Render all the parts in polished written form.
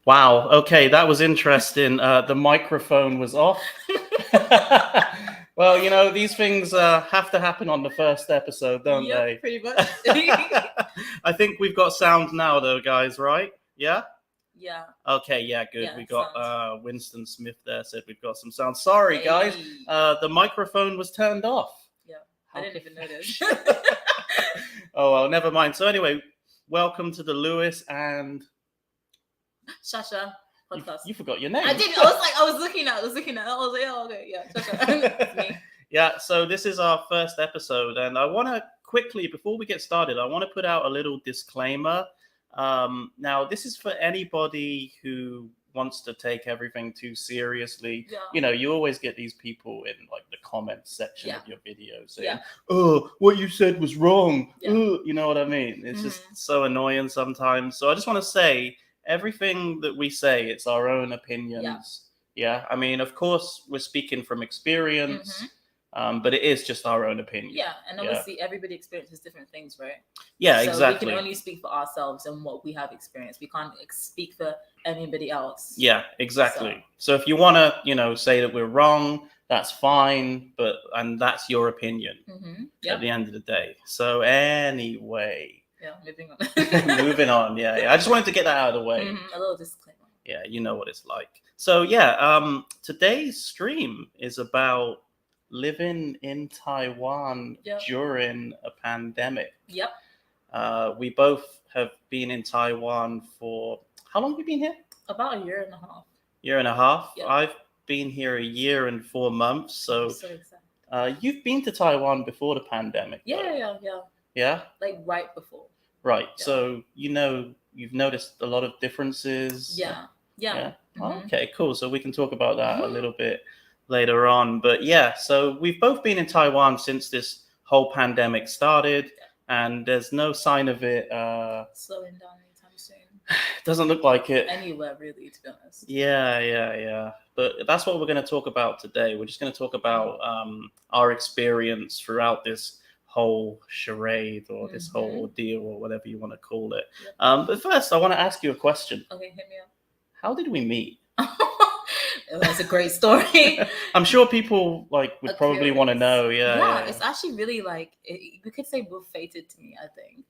Wow. Okay, that was interesting. The microphone was off. Well, these things have to happen on the first episode, don't they? Pretty much. I think we've got sound now, though, guys, right? Yeah? Yeah. Okay, yeah, good. Yeah, we got Winston Smith there said we've got some sound. Sorry, guys. The microphone was turned off. Yeah, I didn't even notice. Oh, well, never mind. So anyway, welcome to the Lewis and... Shasha podcast. You forgot your name. I did. I was looking at. I was like, oh, okay, yeah, Shasha. It's me. Yeah, so this is our first episode, and I want to quickly, before we get started, I want to put out a little disclaimer. Now, this is for anybody who wants to take everything too seriously. Yeah. You always get these people in like the comments section of your videos saying, Yeah. "Oh, what you said was wrong." Yeah. You know what I mean? It's just so annoying sometimes. So I just want to say, everything that we say, it's our own opinions. Yeah. I mean, of course, we're speaking from experience. But it is just our own opinion. Yeah, and obviously everybody experiences different things, right? Yeah, so exactly. We can only speak for ourselves and what we have experienced. We can't speak for anybody else. Yeah, exactly. So if you want to, say that we're wrong, that's fine, and that's your opinion at the end of the day. So anyway. Yeah, moving on. Moving on, yeah. I just wanted to get that out of the way. A little disclaimer. Yeah, you know what it's like. So yeah, today's stream is about living in Taiwan during a pandemic. Yep. We both have been in Taiwan for... How long have you been here? About a year and a half. Year and a half? Yep. I've been here a year and 4 months. So excited. You've been to Taiwan before the pandemic? Yeah. Yeah? Like right before. Right. Yeah. So, you've noticed a lot of differences? Yeah. Okay, cool. So we can talk about that a little bit later on. But yeah, so we've both been in Taiwan since this whole pandemic started, and there's no sign of it slowing down anytime soon. Doesn't look like it anywhere, really, to be honest. Yeah. But that's what we're going to talk about today. We're just going to talk about our experience throughout this whole charade or this whole ordeal or whatever you want to call it. But first, I want to ask you a question. Okay, hit me up. How did we meet? That's a great story. I'm sure people would probably want to know. Yeah, it's actually really we could say both fated to me, I think.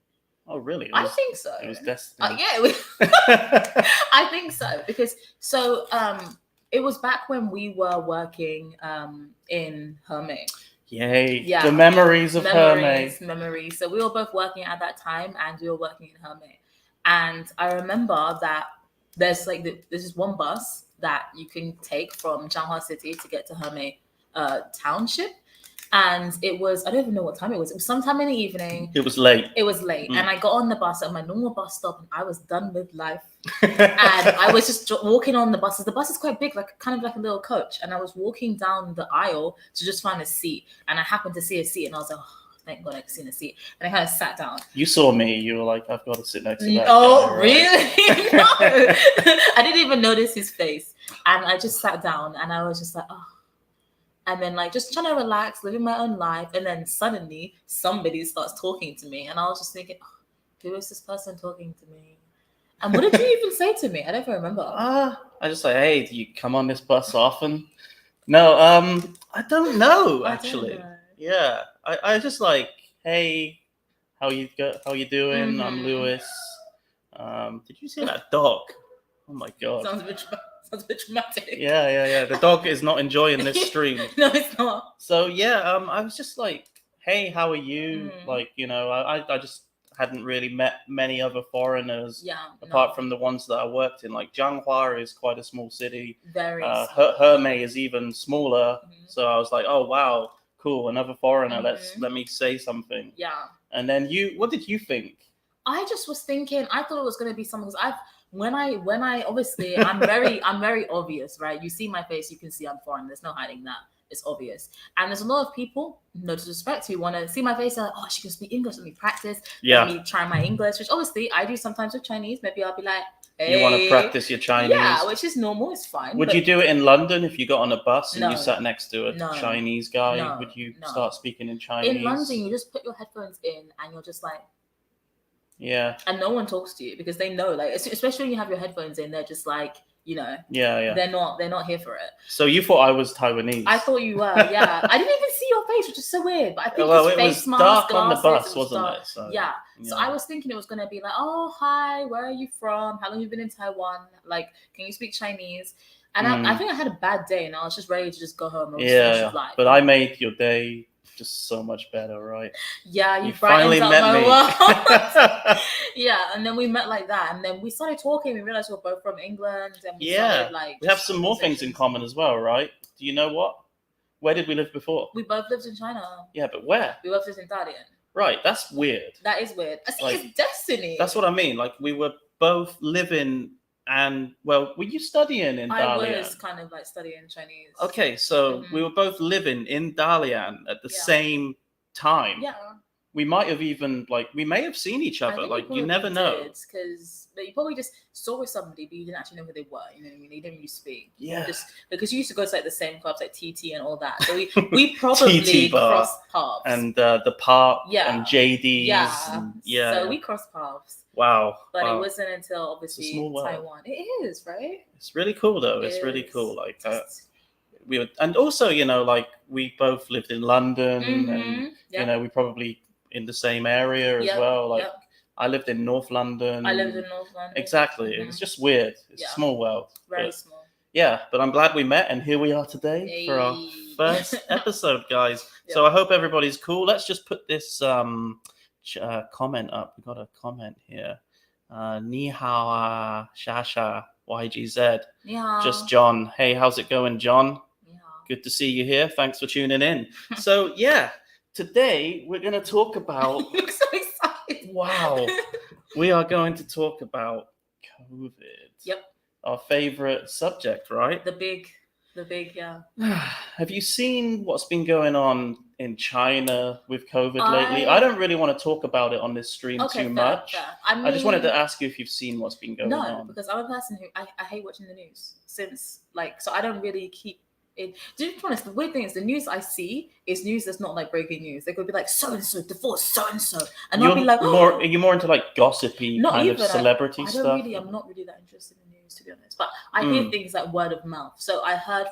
Oh, really? I think so. It was destiny. I think so, because it was back when we were working in Hermé. Yay! Yeah. The memories of Hermé. Memories. So we were both working at that time, and we were working in Hermé. And I remember that there's this one bus that you can take from Changhua City to get to Hermé Township. And it was, I don't even know what time it was. It was sometime in the evening. It was late. And I got on the bus at my normal bus stop, and I was done with life. And I was just walking on the buses. The bus is quite big, kind of like a little coach. And I was walking down the aisle to just find a seat. And I happened to see a seat, and I was like, oh, thank God I could see a seat. And I kind of sat down. You saw me. You were like, I've got to sit next to that Oh, guy, right? really? No. I didn't even notice his face. And I just sat down, and I was just like, oh. And then just trying to relax, living my own life. And then suddenly somebody starts talking to me. And I was just thinking, oh, who is this person talking to me? And what did you even say to me? I don't even remember. I just say, hey, do you come on this bus often? No, I don't know, actually. Don't know. Yeah, I just hey, how you doing? I'm Lewis. Did you see that dog? Oh my God. Sounds a bit dramatic. Yeah. The dog is not enjoying this stream. No, it's not. So yeah, I was just hey, how are you? I just hadn't really met many other foreigners apart from the ones that I worked in. Changhua is quite a small city. Very small. Hermé is even smaller. So I was like, oh wow, cool, another foreigner. Let me say something. Yeah. And then what did you think? I just was thinking, I thought it was going to be something, because when I obviously I'm very obvious, right? You see my face, you can see I'm foreign. There's no hiding that. It's obvious. And there's a lot of people, no disrespect, who want to see my face. They're like, oh, she can speak English. Let me practice. Yeah. Let me try my English, which obviously I do sometimes with Chinese. Maybe I'll be like, hey. You want to practice your Chinese? Yeah, which is normal. It's fine. Would you do it in London if you got on a bus and you sat next to a Chinese guy? No, would you start speaking in Chinese? In London, you just put your headphones in and you're just like, Yeah. And no one talks to you because they know, like, especially when you have your headphones in, they're just like, Yeah. they're not here for it. So you thought I was Taiwanese? I thought you were, yeah. I didn't even see your face, which is so weird. But I think Well, it's it face was mask, dark glasses, on the bus, it was wasn't dark. it? So, yeah. So I was thinking it was gonna be like, oh hi, where are you from? How long have you been in Taiwan? Like, can you speak Chinese? And I think I had a bad day, and I was just ready to just go home and finish with life. But I made your day just so much better, right? Yeah, you finally brightened met up my me. world. Yeah, and then we met like that, and then we started talking. We realized we're both from England, and we started like. We have some more things in common as well, right? Do you know what? Where did we live before? We both lived in China. Yeah, but where? We both lived in Dalian. Right, that's weird. That is weird. I think it's destiny. That's what I mean. Like, we were both living, and well, were you studying in Dalian? I was kind of like studying Chinese. Okay, so we were both living in Dalian at the same time. Yeah. We might have even we may have seen each other. Like, you never know. Because you probably just saw with somebody, but you didn't actually know who they were. You know what I mean? They didn't really speak. Yeah. Just because you used to go to like the same clubs, like TT and all that. So we probably crossed paths. And the park. Yeah. And JD's. Yeah. And, So we crossed paths. Wow. But it wasn't until obviously Taiwan. It is, right? It's really cool though. It's really cool. Like we were, and also we both lived in London, and we probably in the same area as well. Like I lived in North London. I lived in North London. Exactly. It's just weird. It's a small world. Very small. Yeah, but I'm glad we met, and here we are today for our first episode, guys. So I hope everybody's cool. Let's just put this comment up. We got a comment here. Ni hao Shasha YGZ. Just John. Hey, how's it going, John? Good to see you here. Thanks for tuning in. So today we're going to talk about. You look so excited. Wow. We are going to talk about COVID. Yep. Our favorite subject, right? The big, yeah. Have you seen what's been going on in China with COVID lately? I don't really want to talk about it on this stream too much. Fair. I just wanted to ask you if you've seen what's been going on. No, because I'm a person who I hate watching the news so I don't really keep it. To be honest, the weird thing is the news I see is news that's not like breaking news. They could be like so and so divorced so and so, and I'll be like, are you more into like gossipy kind of celebrity stuff? I'm not really that interested in news, to be honest. But I hear things like word of mouth. So I heard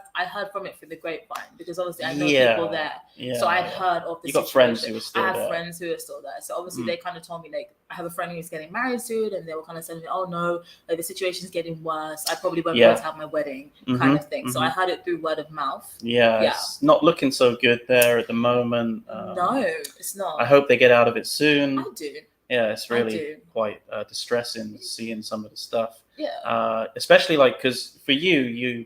from it through the grapevine because obviously I know people there. Yeah, so I'd heard of the situation. Got friends who are still there. I have friends who are still there. So obviously they kind of told me like I have a friend who's getting married soon, and they were kind of telling me, oh no, like the situation's getting worse. I probably won't be able to have my wedding, kind of thing. So I heard it through word of mouth. Yeah, it's not looking so good there at the moment. No, it's not. I hope they get out of it soon. I do. Yeah, it's really quite distressing seeing some of the stuff. Yeah. Especially because for you're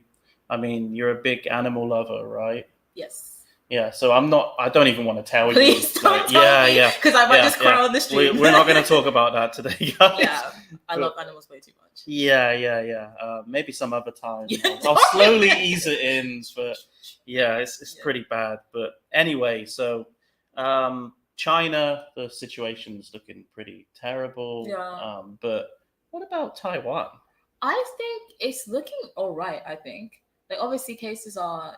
a big animal lover, right? Yes. Yeah, so I don't even want to tell you. Please don't tell me. Because I might just cry on the street. We're not going to talk about that today, guys. Yeah, I love animals way too much. Yeah. Maybe some other time. I'll slowly ease it in, but it's pretty bad. But anyway, so China, the situation's looking pretty terrible. Yeah. But what about Taiwan? I think it's looking all right, I think. Like obviously cases are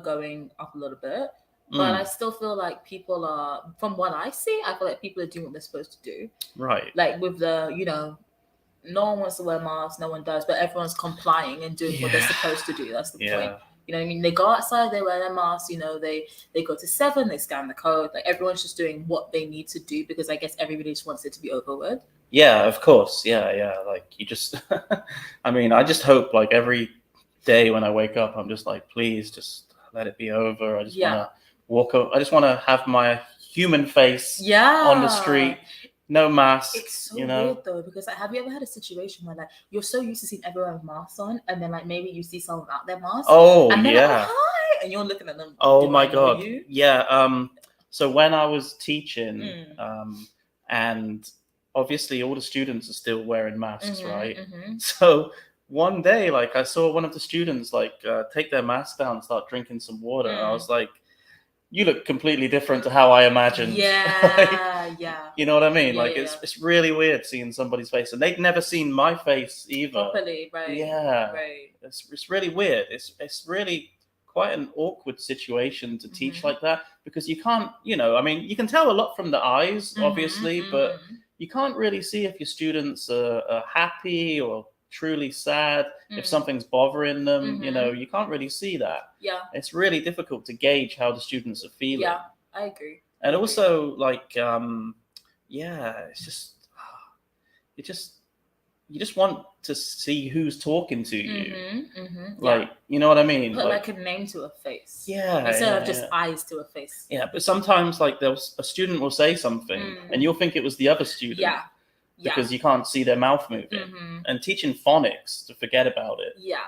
going up a little bit, but I still feel like people are, from what I see, I feel like people are doing what they're supposed to do. Right. Like with the, no one wants to wear masks, no one does, but everyone's complying and doing what they're supposed to do. That's the point. You know what I mean? They go outside, they wear their masks, they go to 7, they scan the code. Like everyone's just doing what they need to do because I guess everybody just wants it to be over with. Yeah, of course. Yeah. Like you just, I just hope like every day when I wake up, I'm just like, please just let it be over. I just want to walk up. I just want to have my human face on the street. No mask. It's so weird though, because like, have you ever had a situation where like you're so used to seeing everyone with masks on, and then like maybe you see someone without their mask? Oh, and yeah. Like, hi, and you're looking at them. Oh my God. Yeah. So when I was teaching, and obviously all the students are still wearing masks, right? So one day, like I saw one of the students take their mask down and start drinking some water. I was like, you look completely different to how I imagined. Yeah. You know what I mean? It's really weird seeing somebody's face, and they'd never seen my face either. Properly, right? Yeah, right. It's really weird. It's really quite an awkward situation to teach like that because you can't, you can tell a lot from the eyes, obviously, but you can't really see if your students are happy or truly sad, if something's bothering them. You can't really see that. Yeah. It's really difficult to gauge how the students are feeling. Yeah, I agree. And also, like, it's just you just want to see who's talking to you. Like, you know what I mean? Put like a name to a face. Yeah. Instead of just eyes to a face. Yeah, but sometimes like a student will say something and you'll think it was the other student. Yeah. Because you can't see their mouth moving. And teaching phonics, to forget about it. Yeah.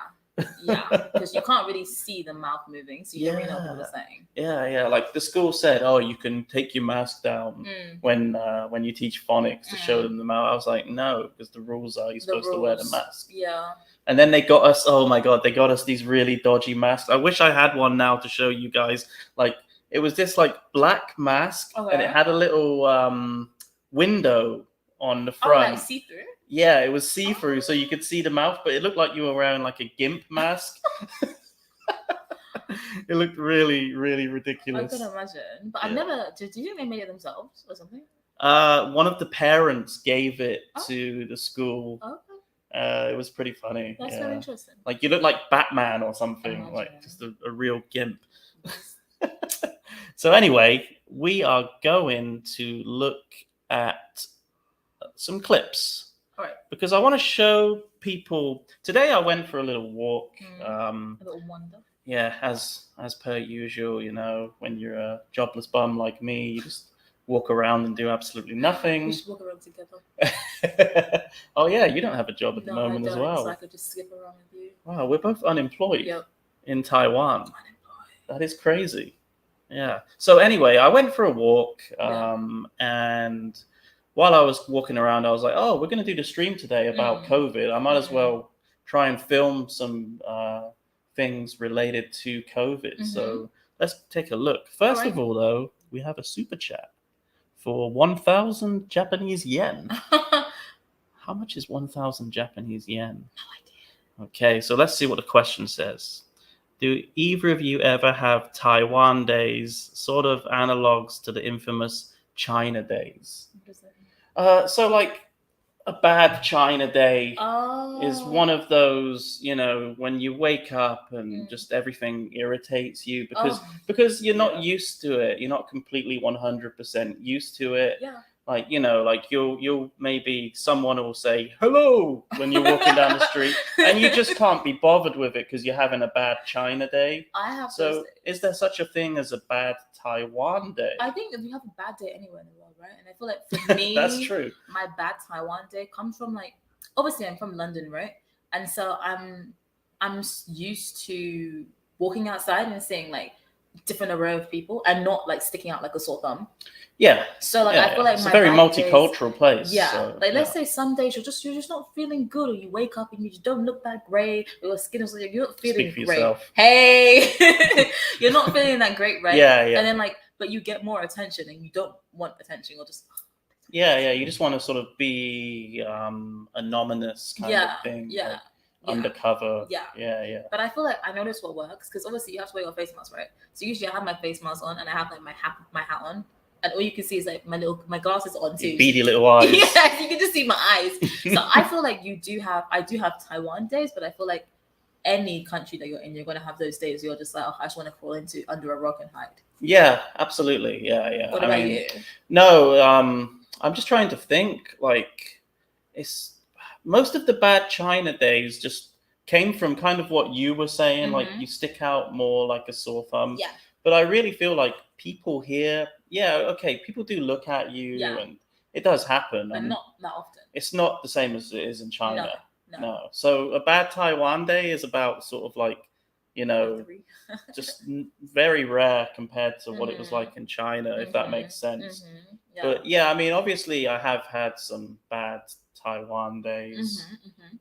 Yeah, because you can't really see the mouth moving, so you don't really know what they're saying. Yeah. Like the school said, oh, you can take your mask down when you teach phonics to show them the mouth. I was like, no, because the rules are you're supposed to wear the mask. Yeah. And then they got us. Oh my god, they got us these really dodgy masks. I wish I had one now to show you guys. Like it was this like black mask, and it had a little window on the front. Oh, like see-through? Yeah, it was see-through, so you could see the mouth, but it looked like you were wearing like a gimp mask. It looked really, really ridiculous. I can imagine. But I've never... Did you think they made it themselves or something? One of the parents gave it to the school. Okay. It was pretty funny. That's very interesting. Like you look like Batman or something, like just a real gimp. So anyway, we are going to look at some clips. All right. Because I want to show people. Today I went for a little walk. A little wander. Yeah, as per usual, when you're a jobless bum like me, you just walk around and do absolutely nothing. We should walk around together. Oh yeah, you don't have a job at the moment as well. So I could just skip around with you. Wow, we're both unemployed in Taiwan. That is crazy. Yeah. So anyway, I went for a walk, and while I was walking around, I was like, oh, we're going to do the stream today about COVID. I might as well try and film some things related to COVID. So let's take a look. First of all, though, we have a super chat for 1,000 Japanese yen. How much is 1,000 Japanese yen? No idea. Okay, so let's see what the question says. Do either of you ever have Taiwan days, sort of analogs to the infamous China days? What does that mean? So like a bad China day is one of those, when you wake up and just everything irritates you because you're not used to it. You're not completely 100% used to it. Yeah. Like, like you'll maybe someone will say hello when you're walking down the street and you just can't be bothered with it because you're having a bad China day. I have So is there such a thing as a bad Taiwan day? I think you have a bad day anywhere in the world, right? And I feel like for me, that's true. My bad Taiwan day comes from obviously I'm from London, right? And so I'm used to walking outside and seeing different array of people and not sticking out like a sore thumb. Yeah. So I feel like it's my a very bad multicultural days, place. Yeah. So, let's say some days you're just not feeling good, or you wake up and you just don't look that great. Your skin is you're not feeling Speak for great. yourself. Hey, you're not feeling that great, right? Yeah. And then but you get more attention, and you don't want attention, or just. Yeah. You just want to sort of be anonymous kind of thing. Yeah. Undercover. Yeah. But I feel like I noticed what works, because obviously you have to wear your face mask, right? So usually I have my face mask on and I have my hat on, and all you can see is my glasses on too. Your beady little eyes. Yeah, you can just see my eyes. So I feel like I do have Taiwan days, but I feel like any country that you're in, you're gonna have those days. You're just I just want to crawl under a rock and hide. Yeah, absolutely. Yeah. What about you? No, I'm just trying to think. It's most of the bad China days just came from kind of what you were saying. Like you stick out more like a sore thumb. Yeah. But I really feel like people here, people do look at you, and it does happen. But not that often. It's not the same as it is in China. No. So a bad Taiwan day is about sort of just very rare compared to what it was like in China, if that makes sense. Yeah. But yeah, I mean, obviously I have had some bad Taiwan days.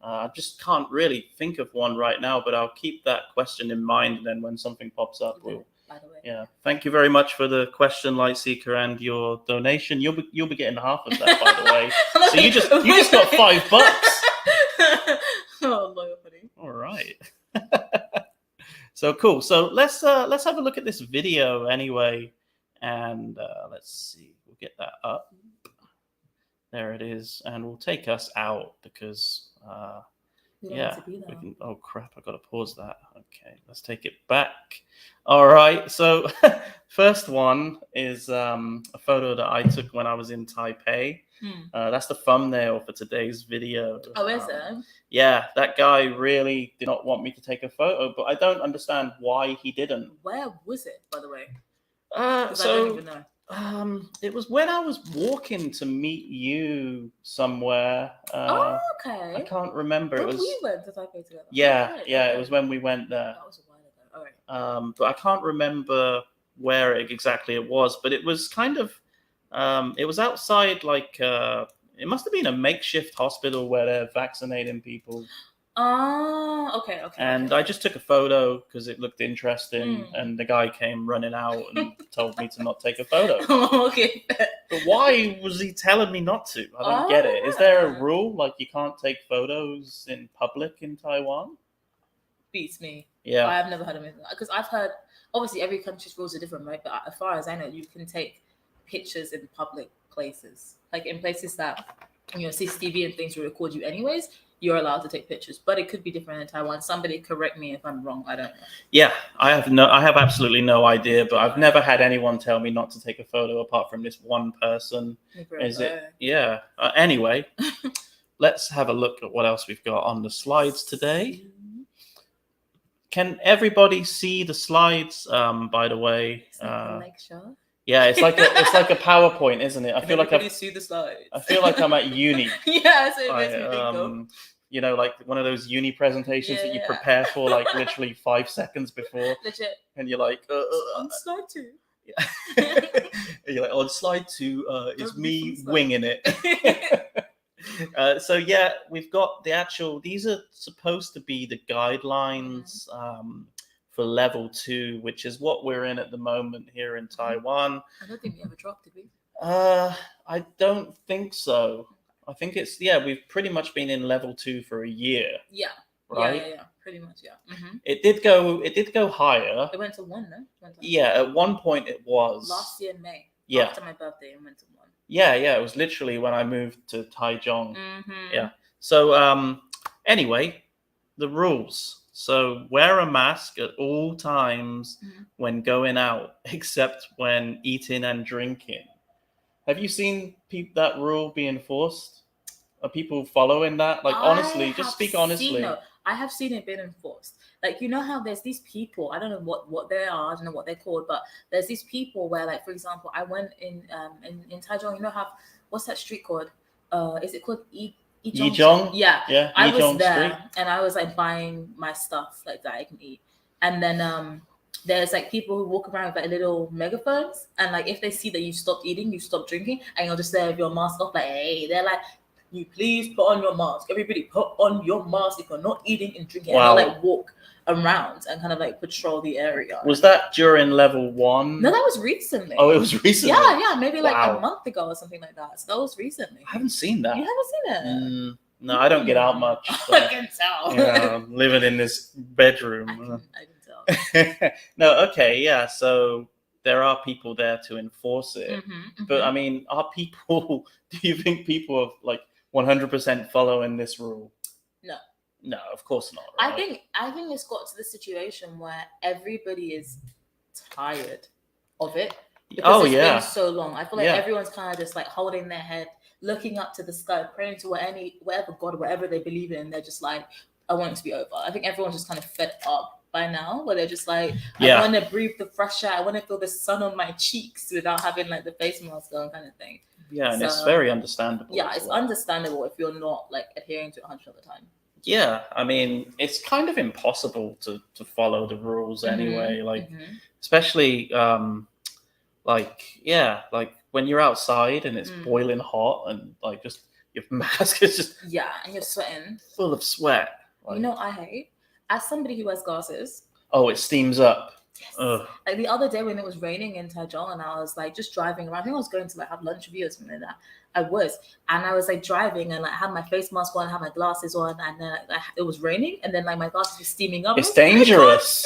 I just can't really think of one right now, but I'll keep that question in mind, and then when something pops up, by the way. Yeah. Thank you very much for the question, Lightseeker, and your donation. You'll be getting half of that, by the way. So you just got $5. Oh, loyal buddy. All right. So cool. So let's have a look at this video anyway, and let's see. We'll get that up. There it is, and we'll take us out because We don't yeah, need to be we there. can. Oh crap! I got to pause that. Okay, let's take it back. All right. So first one is a photo that I took when I was in Taipei. That's the thumbnail for today's video. Oh, is it? Yeah, that guy really did not want me to take a photo, but I don't understand why he didn't. Where was it, by the way? Because I don't even know. It was when I was walking to meet you somewhere. Oh, I okay. can't remember. It When was we went to Taipei together. yeah, Okay, yeah. It okay. was when we went there. That was a while ago. All right. But I can't remember where exactly it was. But it was kind of, it was outside like it must have been a makeshift hospital where they're vaccinating people. Oh, okay. And okay. I just took a photo because it looked interesting, and the guy came running out and told me to not take a photo. Okay. But why was he telling me not to? I don't get it. Is there a rule like you can't take photos in public in Taiwan? Beats me. Yeah. I've never heard of anything because I've heard obviously every country's rules are different, right? But as far as I know, you can take pictures in public places, like in places that CCTV and things will record you anyways. You're allowed to take pictures, but it could be different in Taiwan. Somebody correct me if I'm wrong. I don't know. Yeah, I have absolutely no idea, but I've never had anyone tell me not to take a photo apart from this one person. Is it? Yeah. Anyway, let's have a look at what else we've got on the slides today. Can everybody see the slides? By the way, it's like a lecture. Yeah, it's like a PowerPoint, isn't it? I feel like see the slides. I feel like I'm at uni. Yeah, so it makes me think of. You know, like one of those uni presentations that you prepare for like literally 5 seconds before. Legit. And you're like, on slide 2. You're like, on slide 2 is me winging it. So yeah, we've got the actual. These are supposed to be the guidelines for level 2, which is what we're in at the moment here in Taiwan. I don't think we ever dropped, did we? I don't think so. I think it's we've pretty much been in level 2 for a year. Yeah. Right. Yeah. Pretty much. Yeah. Mm-hmm. It did go higher. It went to 1, no? Yeah, at one point it was. Last year in May. Yeah. After my birthday, it went to 1. Yeah. It was literally when I moved to Taichung. Mm-hmm. Yeah. So anyway, the rules. So wear a mask at all times when going out, except when eating and drinking. Have you seen that rule be enforced? Are people following that? Like, honestly, just speak honestly. I have seen it being enforced. Like, you know how there's these people, I don't know what they are, I don't know what they're called, but there's these people where, like, for example, I went in Taichung, you know how, what's that street called? Is it called Yizhong? Yeah. I was Yizhong there Street. and I was like buying my stuff like that I can eat. And then there's like people who walk around with like little megaphones, and like if they see that you stopped eating, you stopped drinking, and you're just there with your mask off, like, hey, they're like, you please put on your mask. Everybody put on your mask if you're not eating and drinking. Wow. And they'll like walk around and kind of like patrol the area. Was that during level 1? No, that was recently. Oh, it was recently? Yeah, maybe like a month ago or something like that. So that was recently. I haven't seen that. You haven't seen it? No, I don't get out much. So, I can tell. Yeah, I'm living in this bedroom. I can tell. No, okay, yeah. So there are people there to enforce it. But I mean, do you think people are like 100% following this rule? No, of course not. Right? I think it's got to the situation where everybody is tired of it because it's been so long. I feel like everyone's kind of just like holding their head, looking up to the sky, praying to whatever God, whatever they believe in. They're just like, I want it to be over. I think everyone's just kind of fed up by now, where they're just like, I want to breathe the fresh air. I want to feel the sun on my cheeks without having like the face mask on, kind of thing. Yeah, and it's very understandable. Yeah, it's understandable if you're not like adhering to it 100% of the time. Yeah, I mean, it's kind of impossible to follow the rules anyway. Like, especially like when you're outside and it's boiling hot and like just your mask is just and you're sweating, full of sweat. Like, you know, I hate as somebody who wears glasses. Oh, it steams up. Yes. Ugh. Like the other day when it was raining in Taichung and I was like just driving around. I think I was going to like have lunch with you or something like that. I was like driving and like I had my face mask on, I had my glasses on, and then it was raining and then like my glasses were steaming up. It's dangerous.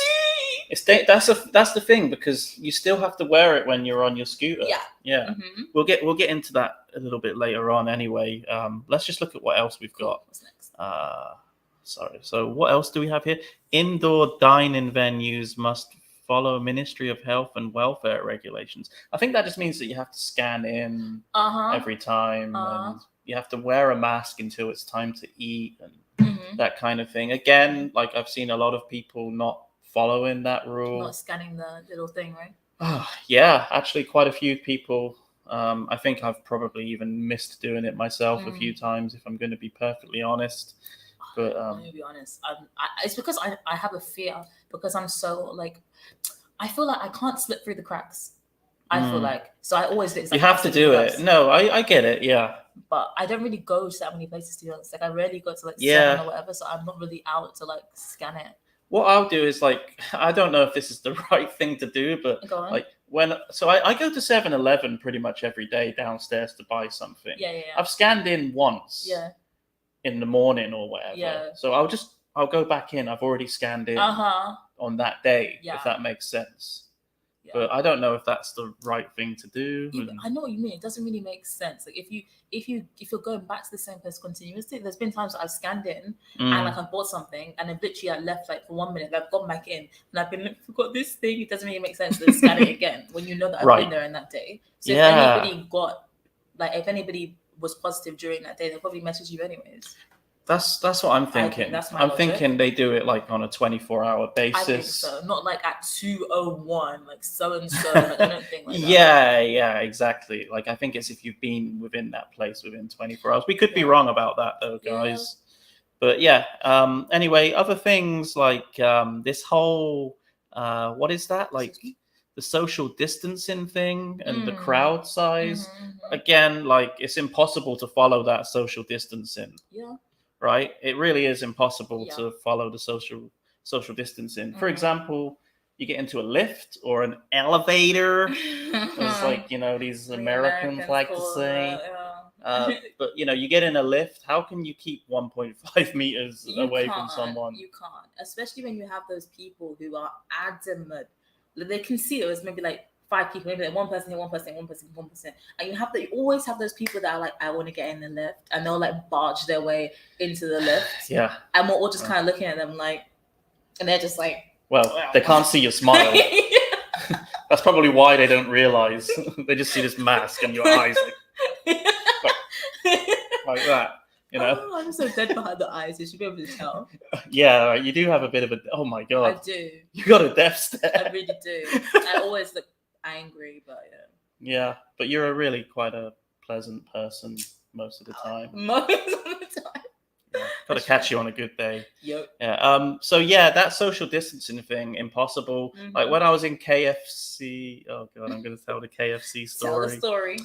That's the thing, because you still have to wear it when you're on your scooter. Yeah. We'll get into that a little bit later on anyway. Let's just look at what else we've got. What's next? Sorry. So what else do we have here? Indoor dining venues must follow Ministry of Health and Welfare regulations. I think that just means that you have to scan in every time, and you have to wear a mask until it's time to eat, and that kind of thing. Again, like I've seen a lot of people not following that rule. Not scanning the little thing, right? Yeah, actually quite a few people. I think I've probably even missed doing it myself a few times, if I'm going to be perfectly honest. But let me be honest. It's because I have a fear, because I'm so like, I feel like I can't slip through the cracks. I feel like, so I always do. You have to do it. No, I get it. Yeah. But I don't really go to that many places, to be honest. Like I rarely go to like 7 or whatever, so I'm not really out to like scan it. What I'll do is like, I don't know if this is the right thing to do, but like I go to 7-Eleven pretty much every day downstairs to buy something. Yeah. I've scanned in once. Yeah. In the morning or whatever. Yeah. So I'll go back in. I've already scanned in on that day, if that makes sense. Yeah. But I don't know if that's the right thing to do. Yeah, I know what you mean. It doesn't really make sense. Like if you're going back to the same place continuously, there's been times I've scanned in and like I've bought something and then literally I left like for 1 minute, I've gone back in and I've been like, forgot this thing. It doesn't really make sense to scan it again when you know that I've been there in that day. So if anybody was positive during that day, they'll probably message you anyways. That's what I'm thinking. I'm thinking they do it like on a 24-hour basis. I think so. Not like at 2:01, like so and so. Like, I don't think like that. Yeah, exactly. Like I think it's if you've been within that place within 24 hours. We could be wrong about that though, guys. But yeah. Anyway, other things like this whole what is that? Like the social distancing thing and the crowd size. Again, like it's impossible to follow that social distancing. Yeah. Right? It really is impossible to follow the social distancing. For example, you get into a lift or an elevator. It's like, these Americans like to say. But, you get in a lift. How can you keep 1.5 meters away from someone? You can't. Especially when you have those people who are adamant. They can see it was maybe like 5 people, maybe like one person here, one person, and you always have those people that are like, I want to get in the lift, and they'll like barge their way into the lift. Yeah, and we're all just kind of looking at them like, and they're just like, well, they can't see your smile. That's probably why they don't realize. They just see this mask and your eyes like that. Oh, I'm so dead behind the eyes. You should be able to tell. Yeah, you do have a bit of a. Oh my god, I do. You got a death stare. I really do. I always look angry, but yeah, but you're a really quite a pleasant person most of the time. Most of the time. Yeah, got to catch you on a good day. Yep. Yeah. So yeah, that social distancing thing, impossible. Like when I was in KFC. Oh god, I'm going to tell the KFC story. Tell the story.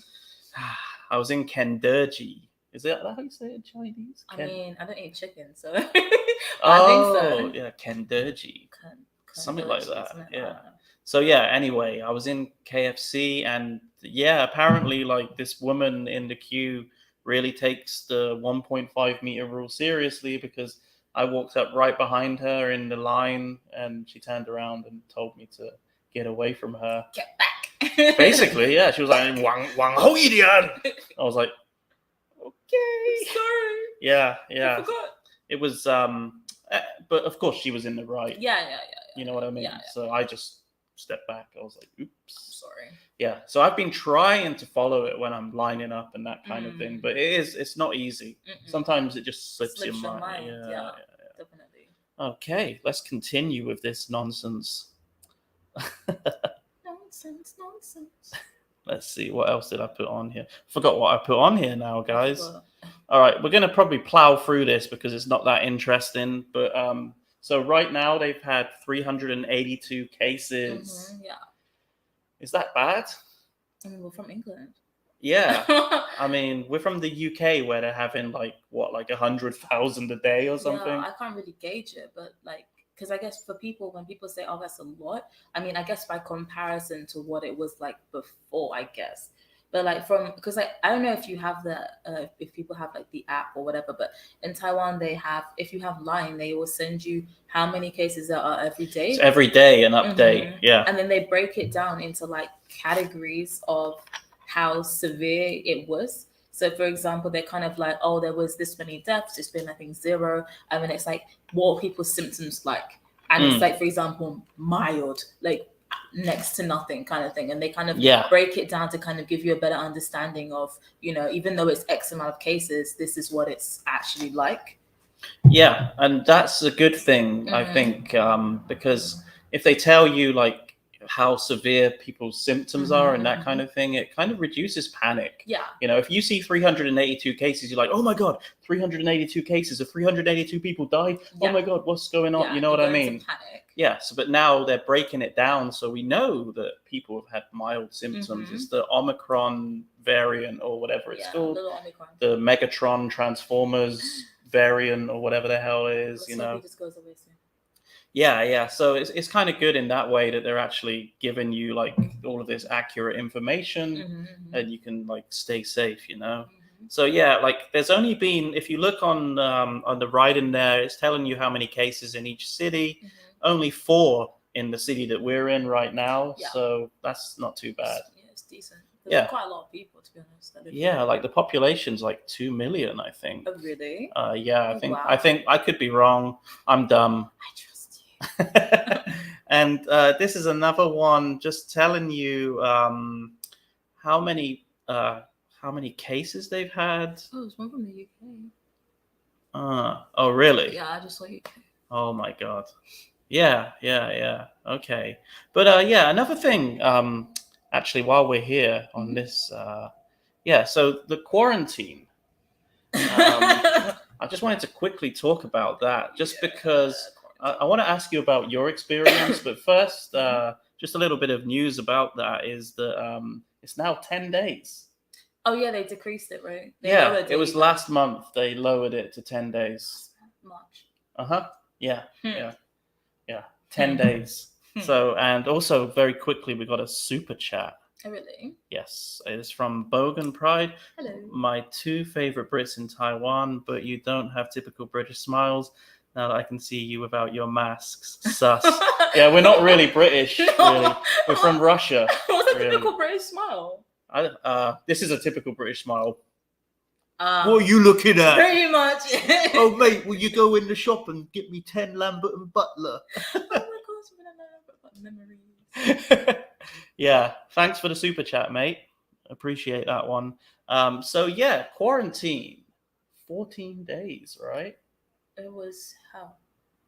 I was in Kenderji. Is that how you say it in Chinese? I mean, I don't eat chicken, so. I think so. Yeah, Kenderji. Something like that. Yeah. So yeah, anyway, I was in KFC and yeah, apparently like this woman in the queue really takes the 1.5 meter rule seriously, because I walked up right behind her in the line and she turned around and told me to get away from her. Get back. Basically, yeah. She was like, Wang Hou Yidian. I was like, okay. Sorry. Yeah. I forgot. It was, but of course she was in the right. Yeah. You know what I mean? Yeah. So I just stepped back. I was like, oops. I'm sorry. Yeah. So I've been trying to follow it when I'm lining up and that kind of thing, but it's not easy. Sometimes it just slips your mind. Yeah. Definitely. Okay, let's continue with this nonsense. Nonsense. Let's see, what else did I put on here? Forgot what I put on here now, guys. All right, we're going to probably plow through this because it's not that interesting. But so right now they've had 382 cases. Yeah. Is that bad? I mean, we're from England. Yeah. I mean, we're from the UK where they're having like 100,000 a day or something. Yeah, I can't really gauge it, but like, because I guess for people, when people say, oh, that's a lot, I mean, I guess by comparison to what it was like before, I guess. But like because like, I don't know if you have if people have like the app or whatever, but in Taiwan, they have, if you have Line, they will send you how many cases there are every day. It's every day an update, yeah. And then they break it down into like categories of how severe it was. So, for example, they're kind of like, oh, there was this many deaths, it's been, I think, 0. And then it's like, what are people's symptoms like? And it's like, for example, mild, like next to nothing kind of thing. And they kind of break it down to kind of give you a better understanding of, even though it's X amount of cases, this is what it's actually like. Yeah, and that's a good thing, I think, because if they tell you like how severe people's symptoms are and that kind of thing, it kind of reduces panic. Yeah. If you see 382 cases, you're like, oh my God, 382 cases of 382 people died. Yeah. Oh my God, what's going on? Yeah, you know what I go mean? into panic. Yeah, but now they're breaking it down, so we know that people have had mild symptoms. It's the Omicron variant or whatever it's called. Little Omicron. The Megatron Transformers variant or whatever the hell it is, It just goes away soon. Yeah. So it's kind of good in that way that they're actually giving you like all of this accurate information, and you can like stay safe, So yeah, like there's only been, if you look on the right in there, it's telling you how many cases in each city. Only 4 in the city that we're in right now, so that's not too bad. Yeah, it's decent. There's quite a lot of people, to be honest. Yeah, like the population's like 2 million, I think. Oh, really? Yeah, I think I could be wrong. I'm dumb. I trust you. And this is another one just telling you how many cases they've had. Oh, it's one from the UK. Oh, really? Yeah, I just saw UK. Oh my God. Yeah. Okay. But yeah, another thing, actually, while we're here on this, so the quarantine. I just wanted to quickly talk about that, just because I want to ask you about your experience. But first, just a little bit of news about that is that it's now 10 days. Oh, yeah, they decreased it, right? It was last month. They lowered it to 10 days. March. Yeah. 10 days. So, and also very quickly, we got a super chat. Oh, really? Yes, it is from Bogan Pride. Hello. My 2 favorite Brits in Taiwan, but you don't have typical British smiles. Now that I can see you without your masks. Sus. Yeah, we're not really British, really. We're from Russia. What's a typical British smile? This is a typical British smile. What are you looking at? Pretty much. Oh, mate, will you go in the shop and get me 10 Lambert and Butler? Oh my gosh, memories. Yeah, thanks for the super chat, mate. Appreciate that one. So yeah, quarantine, 14 days, right? It was hell.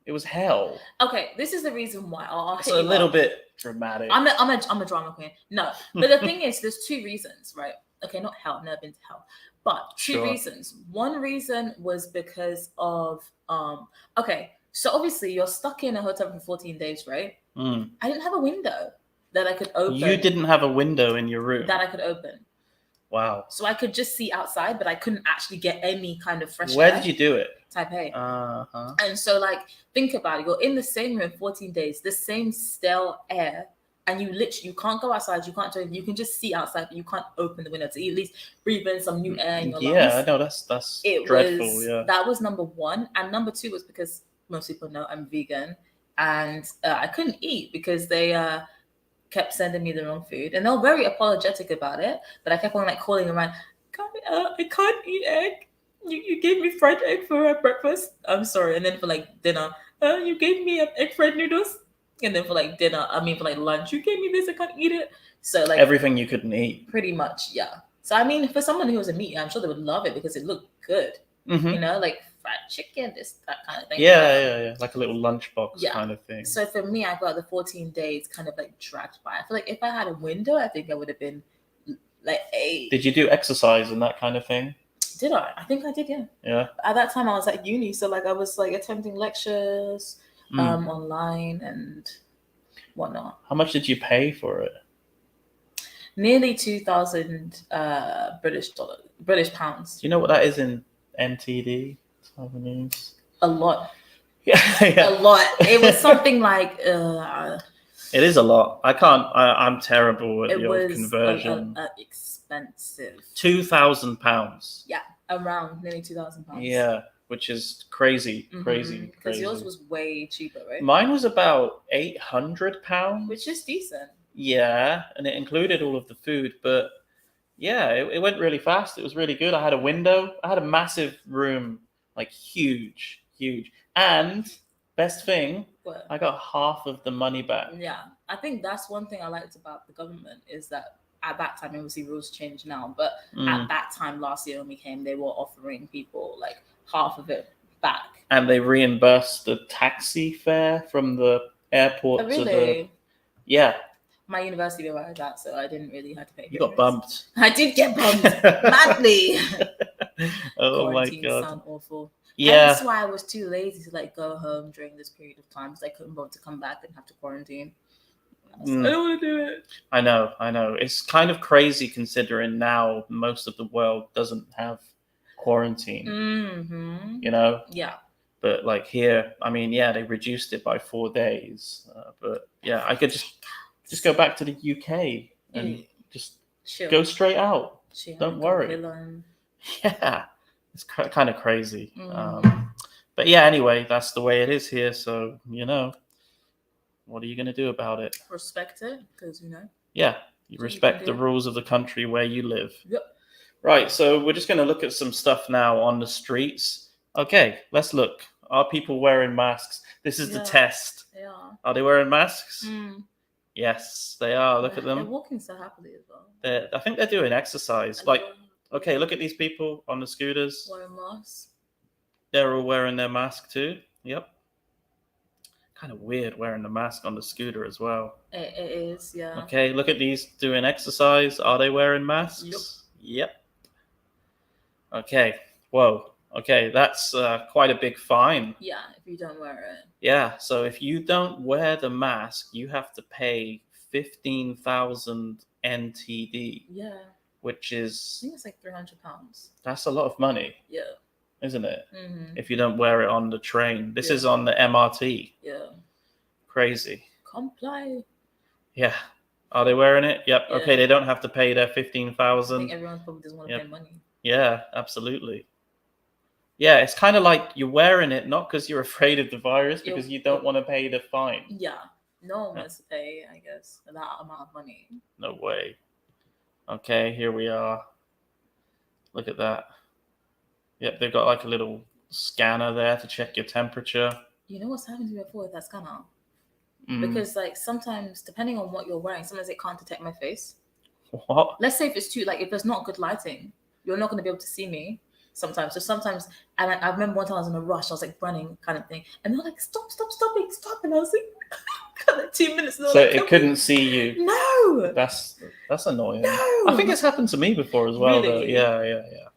It was hell. Okay, this is the reason why. It's a little bit dramatic. I'm a drama queen. No, but the thing is, there's 2 reasons, right? Okay, not hell. I've never been to hell, but 2 reasons. One reason was because of Okay, so obviously you're stuck in a hotel for 14 days, right? I didn't have a window that I could open. You didn't have a window in your room that I could open. Wow. So I could just see outside, but I couldn't actually get any kind of fresh air. Where did you do it? Taipei. And so, like, think about it. You're in the same room 14 days, the same stale air, and you can't go outside. You can't do anything. You can just see outside, but you can't open the window to at least breathe in some new air in your lungs. Yeah, I know that's dreadful. That was number 1, and number 2 was because most people know I'm vegan, and I couldn't eat because they kept sending me the wrong food, and they were very apologetic about it. But I kept on like calling around. I can't eat egg. You gave me fried egg for breakfast. I'm sorry. And then for like dinner, you gave me egg fried noodles. And then for like for like lunch, you gave me this. I can't eat it. So like everything you couldn't eat. Pretty much, yeah. So I mean, for someone who was a meat eater, I'm sure they would love it because it looked good. Like fried chicken, that kind of thing. Yeah. Like a little lunchbox kind of thing. So for me, I felt the 14 days kind of like dragged by. I feel like if I had a window, I think I would have been like a. Did you do exercise and that kind of thing? Did I? I think I did, yeah. Yeah. At that time, I was at uni, so like I was like attending lectures online and whatnot. How much did you pay for it? Nearly 2,000 British pounds. Do you know what that is in NTD? A lot. Yeah. A lot. It was something like. It is a lot. I'm terrible at your conversion. It was expensive. £2,000. Yeah, around nearly £2,000. Yeah, which is crazy. Because yours was way cheaper, right? Mine was about £800, which is decent. Yeah, and it included all of the food, but Yeah, it went really fast. It was really good. I had a window. I had a massive room, like huge, huge. And best thing, But I got half of the money back. yeah, I think that's one thing I liked about the government is that at that time, obviously rules change now, but at that time last year when we came, they were offering people like half of it back. And they reimbursed the taxi fare from the airport to the. Really? Yeah, My university where I was at, so I didn't really have to pay. you got bumped. I did get bumped madly. Oh my Quarantine god. sound awful. Yeah. That's why I was too lazy to like go home during this period of time because I couldn't bother to come back and have to quarantine. I don't want to do it. I know. It's kind of crazy considering now most of the world doesn't have quarantine. Mm-hmm. You know? Yeah. But like here, I mean, yeah, they reduced it by 4 days. But yeah, I could just go back to the UK and just go straight out. Don't worry. Yeah, it's kind of crazy. But yeah, anyway, that's the way it is here. So, what are you going to do about it? Respect it, because, Yeah, you respect the rules of the country where you live. Yep. Right, so we're just going to look at some stuff now on the streets. Okay, let's look. Are people wearing masks? This is the test. They are. Are they wearing masks? Mm. Yes, they are. Look at them. They're walking so happily as well. I think they're doing exercise. Okay, look at these people on the scooters. Wearing masks. They're all wearing their mask too. Yep. Kind of weird wearing the mask on the scooter as well. It is, yeah. Okay, look at these doing exercise. Are they wearing masks? Yep. Okay. Whoa. Okay, that's quite a big fine. Yeah, if you don't wear it. Yeah, so if you don't wear the mask, you have to pay 15,000 NTD. Yeah. Which is... I think it's like £300. That's a lot of money. Yeah. Isn't it? Mm-hmm. If you don't wear it on the train. This is on the MRT. Yeah. Crazy. Comply. Yeah. Are they wearing it? Yep. Yeah. Okay, they don't have to pay their 15,000. I think everyone probably doesn't want to pay money. Yeah, absolutely. Yeah, it's kind of like you're wearing it not because you're afraid of the virus, because you don't want to pay the fine. Yeah. No one wants to pay, I guess, that amount of money. No way. Okay, here we are. Look at that. Yep, they've got like a little scanner there to check your temperature. You know what's happened to me before with that scanner? Because like sometimes, depending on what you're wearing, sometimes it can't detect my face. What? Let's say if there's not good lighting, you're not going to be able to see me sometimes. So sometimes, and I remember one time I was in a rush, I was like running kind of thing, and they're like, stop, and I was like 2 minutes. So it couldn't see you. No. That's annoying. No. I think it's happened to me before as well. Really? Though. Yeah.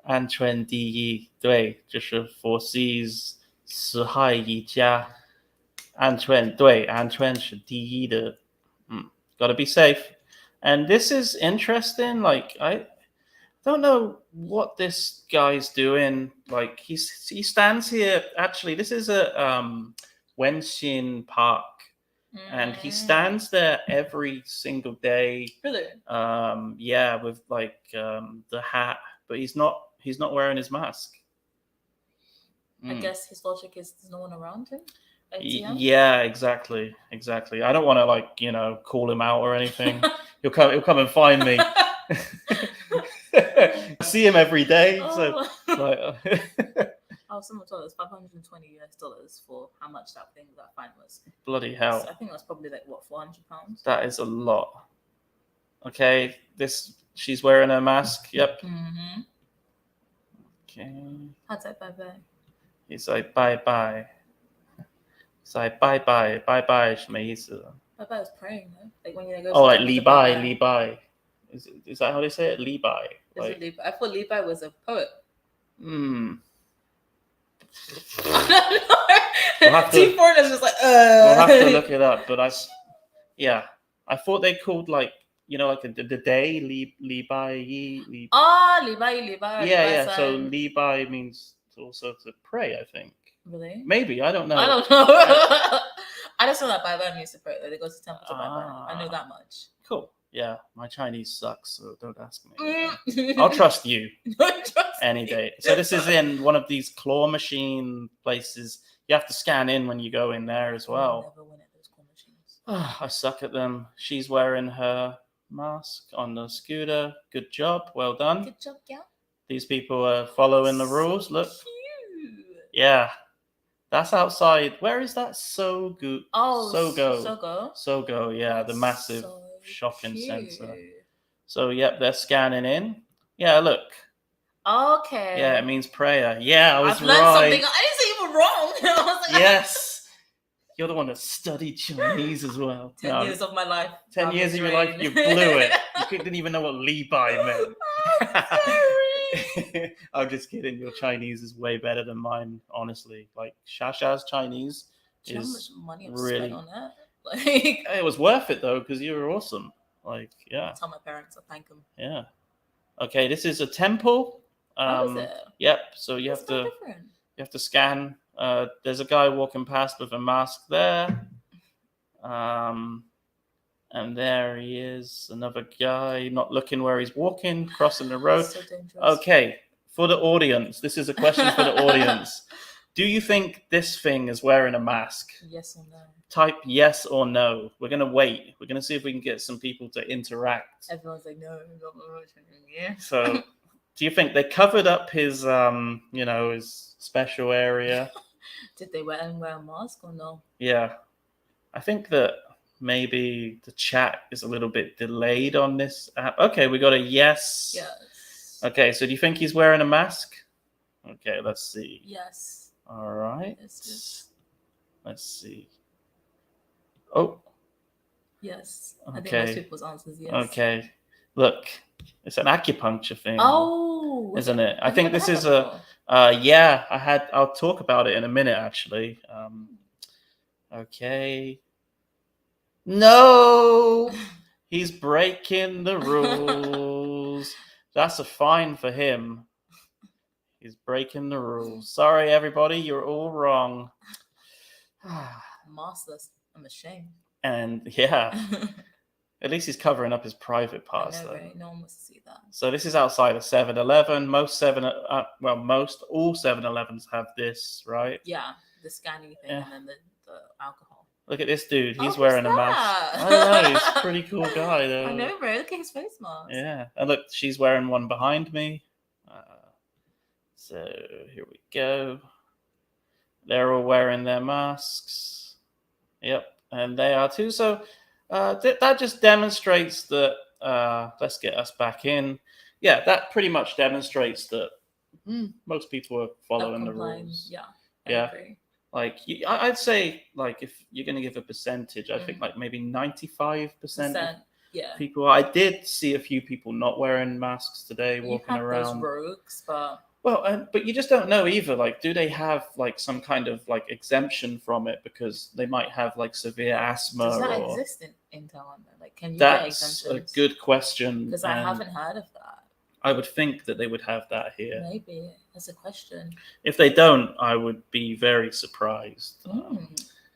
安全第一，对，就是佛系十害一家，安全是第一的。Gotta be safe. And this is interesting. Like I don't know what this guy's doing. Like he stands here. Actually, this is a Wenxin Park. And he stands there every single day. Really? Yeah, with like the hat, but he's not wearing his mask. I guess his logic is there's no one around him. Yeah, exactly. I don't want to call him out or anything. he'll come and find me. I see him every day. So someone told us $520 for how much that fine was. Bloody hell. So I think that's probably like what, £400? That is a lot. Okay, she's wearing her mask. Yep. Mm-hmm. Okay. How's that bye-bye? He's like bye-bye. It's like bye-bye 什么意思? Bye-bye is praying, no? Like when you go. Oh, like li bai. Is that how they say it? Li bai. Like, Li bai? I thought Li bai was a poet. We'll have to, foreigners just like, We'll have to look it up, but I thought they called like the day li bai yi. Li bai. Yeah. So li bai means also to pray, I think. Really? Maybe, I don't know. I don't know. I just know that bye-bye means to pray. Like they go to temple to bye-bye. I know that much. Cool. Yeah, my Chinese sucks, so don't ask me. I'll trust you any day. So this is in one of these claw machine places. You have to scan in when you go in there as well. I'll never win at those claw machines. I suck at them. She's wearing her mask on the scooter. Good job. Well done. Good job, girl. These people are following the rules. So Look. cute. Yeah. That's outside. Where is that? Sogo. Oh, Sogo. Sogo. Yeah, the That's massive so shopping cute. center. So, yep, they're scanning in. Yeah, look. Okay. Yeah, it means prayer. Yeah, I was I've learned right. something. I didn't say you were wrong. I was like, Yes. You're the one that studied Chinese as well. 10 years of my life. 10 years of your life, you blew it. You didn't even know what Li Bai meant. Sorry. I'm just kidding. Your Chinese is way better than mine, honestly. Like, Shasha's Chinese Do you know how is much money I've really... spent on it? Like, it was worth it, though, because you were awesome. Like, yeah. Tell my parents, I thank them. Yeah. Okay, this is a temple. How is it? Yep, so you It's have so to... different. You have to scan. There's a guy walking past with a mask there. And there he is. Another guy not looking where he's walking, crossing the road. So dangerous. Okay, for the audience, this is a question for the audience. Do you think this thing is wearing a mask? Yes or no? Type yes or no. We're going to wait. We're going to see if we can get some people to interact. Everyone's like, no, yeah. So, do you think they covered up his, his special area? Did they wear a mask or no? Yeah. I think that maybe the chat is a little bit delayed on this app. Okay, we got a yes. Yes. Okay, so do you think he's wearing a mask? Okay, let's see. Yes. All right. Yes. Let's see. Oh. Yes. Okay. I think most people's answer is yes. Okay. Look, it's an acupuncture thing. Oh. Isn't it? I Have think you this ever is had that before? yeah, I'll talk about it in a minute, actually. Okay. No, he's breaking the rules. That's a fine for him. He's breaking the rules. Sorry, everybody, you're all wrong. Maskless. I'm ashamed. And yeah, at least he's covering up his private parts. I know, though. right? No one wants to see that. So this is outside of 7-Eleven. All 7-Elevens have this, right? Yeah, the scanning thing and then the alcohol. Look at this dude. He's who's wearing a mask. I know. He's a pretty cool guy, though. I know, bro. Look at his face mask. Yeah. And look, she's wearing one behind me. So here we go. They're all wearing their masks. Yep. And they are too. So that just demonstrates that, let's get us back in. Yeah, that pretty much demonstrates that most people are following the rules. Yeah. Yeah. Like, I'd say, like, if you're going to give a percentage, I think, like, maybe 95% people. I did see a few people not wearing masks today, walking around. Those rogues, but... Well, but you just don't know either. Like, do they have, like, some kind of, like, exemption from it because they might have, like, severe asthma? Does that exist in Taiwan, though? Like, can you get exemptions? That's a good question. Because I haven't heard of that. I would think that they would have that here. Maybe. That's a question. If they don't, I would be very surprised.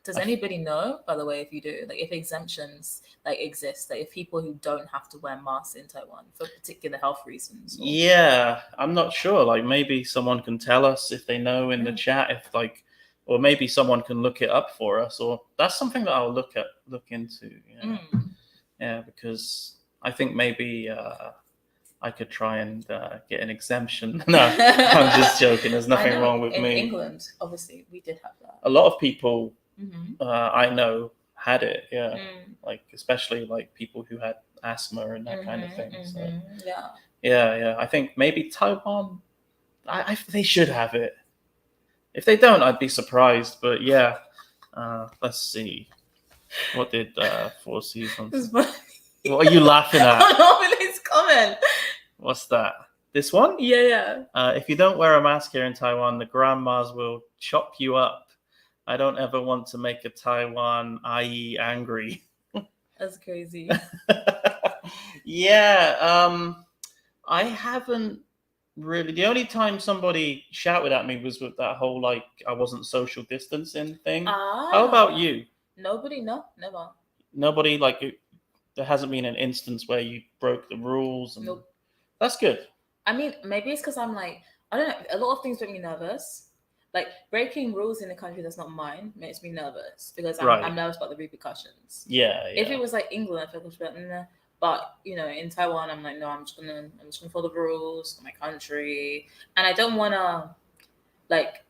Does anybody know, by the way, if you do, like, if exemptions like exist, like if people who don't have to wear masks in Taiwan for particular health reasons? Or... Yeah, I'm not sure. Like, maybe someone can tell us if they know in the chat, if like, or maybe someone can look it up for us, or that's something that I'll look into. Yeah, because I think maybe I could try and get an exemption. No, I'm just joking. There's nothing wrong with me. In England, obviously, we did have that. A lot of people I know had it, like especially like people who had asthma and that kind of thing. So yeah. I think maybe Taiwan, they should have it. If they don't, I'd be surprised. But yeah, let's see. What did Four Seasons? What are you laughing at? His comment. What's that? This one? Yeah. If you don't wear a mask here in Taiwan, the grandmas will chop you up. I don't ever want to make a Taiwan IE angry. That's crazy. Yeah. I haven't really. The only time somebody shouted at me was with that whole, like, I wasn't social distancing thing. How about you? Nobody, no, never. Nobody, like, there hasn't been an instance where you broke the rules. And That's good. I mean, maybe it's because I'm like, I don't know, a lot of things make me nervous. like breaking rules in a country that's not mine makes me nervous because I'm Right. nervous about the repercussions. Yeah, If it yeah. was like England, I feel like, nah. But in Taiwan, I'm like, no, I'm just gonna follow the rules of my country, and I don't wanna like.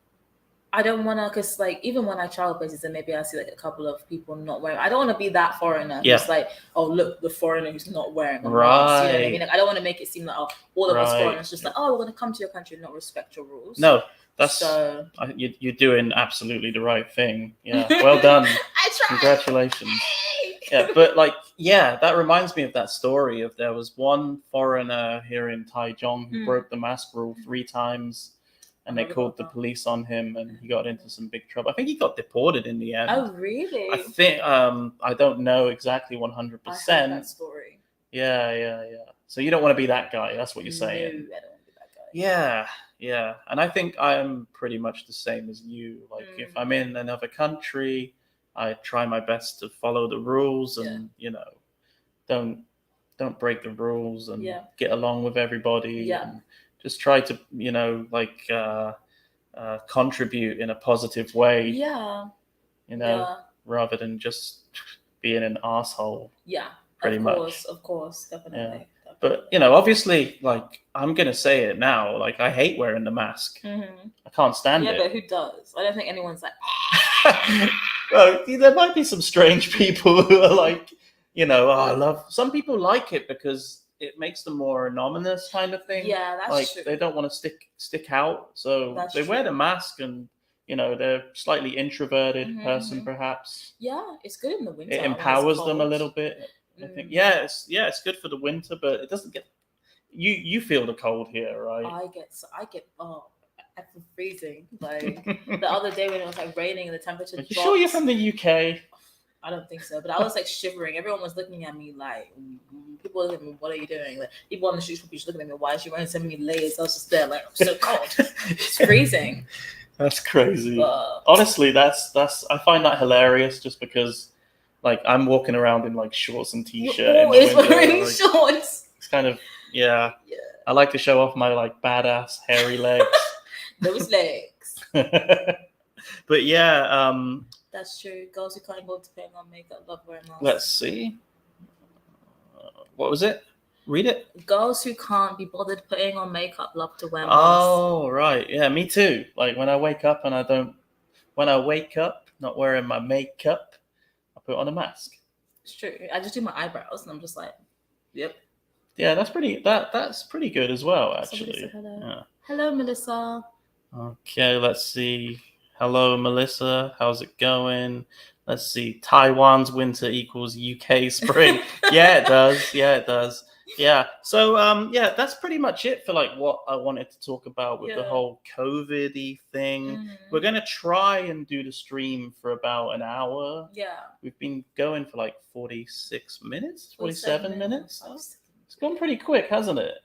I don't want to, because like even when I travel places and maybe I see like a couple of people not wearing, I don't want to be that foreigner Yeah. who's like, oh look, the foreigner who's not wearing a mask. You know what I Right. mean? Like I don't want to make it seem like, oh, all of us Right. foreigners just like, oh, we're gonna come to your country and not respect your rules. No, that's So you're doing absolutely the right thing. Yeah, well done. I tried. Congratulations. Yay! Yeah, but like, yeah, that reminds me of that story of there was one foreigner here in Taichung who broke the mask rule 3 times, and they called the police on him, and he got into some big trouble. I think he got deported in the end. Oh really? I think I don't know exactly 100%. I heard that story. Yeah. So you don't want to be that guy. That's what you're saying. No, I don't want to be that guy. Yeah. And I think I'm pretty much the same as you. Like if I'm in another country, I try my best to follow the rules and don't break the rules and get along with everybody and just try to contribute in a positive way. Rather than just being an asshole. Pretty much. Of course, definitely. But obviously, like I'm gonna say it now. Like I hate wearing the mask. I can't stand it. Yeah, but who does? I don't think anyone's like. Well, there might be some strange people who are like, I love. Some people like it because it makes them more anonymous, kind of thing. Yeah, that's like, true. They don't want to stick out, so they wear the mask, and they're slightly introverted person, perhaps. Yeah, it's good in the winter. It empowers them a little bit. I think. Yeah, it's good for the winter, but it doesn't get. You feel the cold here, right? I get I feel freezing. Like the other day when it was like raining and the temperature dropped. You sure you're from the UK? I don't think so, but I was like shivering. Everyone was looking at me like, people were looking at me, what are you doing? Like people on the street were just looking at me, why is she wearing so many layers? I was just there like, I'm so cold. It's freezing. That's crazy. Honestly, that's I find that hilarious just because like I'm walking around in like shorts and t-shirt. You're always wearing shorts. It's kind of I like to show off my like badass hairy legs. Those legs. But yeah, that's true. Girls who can't go to putting on makeup love wearing masks. Let's see. What was it? Read it. Girls who can't be bothered putting on makeup love to wear masks. Oh, right. Yeah, me too. Like when I wake up not wearing my makeup, I put on a mask. It's true. I just do my eyebrows and I'm just like, yep. Yeah, that's pretty good as well, actually. Said hello. Yeah. Hello, Melissa. Okay, let's see. Hello, Melissa. How's it going? Let's see. Taiwan's winter equals UK spring. Yeah, it does. Yeah. So, that's pretty much it for like what I wanted to talk about with the whole COVID-y thing. We're going to try and do the stream for about an hour. Yeah. We've been going for like 47 minutes. It's gone pretty quick, hasn't it?